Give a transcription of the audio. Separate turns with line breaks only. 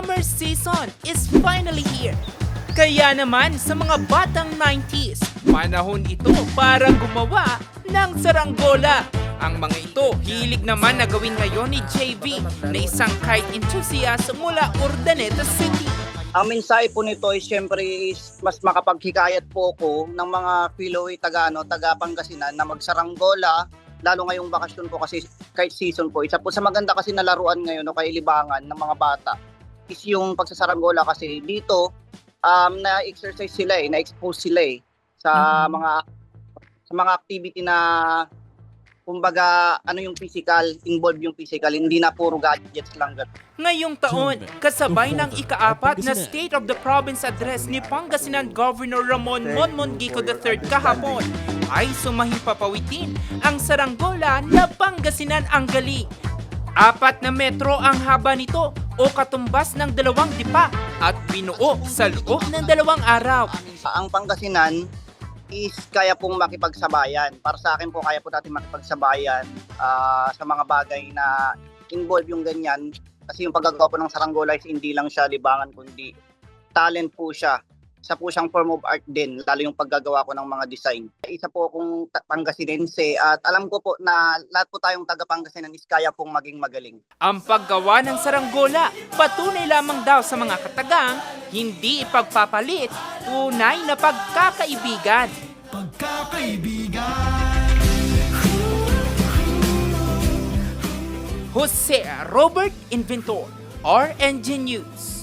summer season is finally here. Kaya naman sa mga batang 90s, panahon ito para gumawa ng saranggola. Ang mga ito, hilig naman na gawin ngayon ni JV na isang kite enthusiast mula Urdaneta City.
Ang mensahe po nito is syempre is mas makapaghikayat po ko ng mga Philoe taga Pangasinan na magsaranggola, lalo ngayong bakasyon po kasi kite season po. Isa po sa maganda kasi na laruan ngayon o kailibangan ng mga bata is yung pagsasaranggola kasi dito na-exercise sila na-expose sila sa mga activity na kumbaga yung physical, involved yung physical, hindi na puro gadgets lang.
Ngayong taon, kasabay ng ika-4 na State of the Province Address ni Pangasinan Governor Ramon Monmongico III kahapon, ay sumahimpapawitin ang saranggola na Pangasinan ang Galing. 4 na metro ang haba nito o katumbas ng 2 dipa at binuo sa loob ng 2 araw.
Ang Pangasinan is kaya pong makipagsabayan. Para sa akin po, kaya po natin makipagsabayan sa mga bagay na involve yung ganyan. Kasi yung paggagawa po ng saranggola is hindi lang siya libangan, kundi talent po siya. Isa po siyang form of art din, lalo yung paggagawa ko ng mga design. Isa po akong Pangasinense at alam ko po na lahat po tayong taga-Pangasinan is kaya pong maging magaling.
Ang paggawa ng saranggola, patunay lamang daw sa mga katagang, hindi ipagpapalit, tunay na pagkakaibigan. Jose Robert Inventor, RNG News.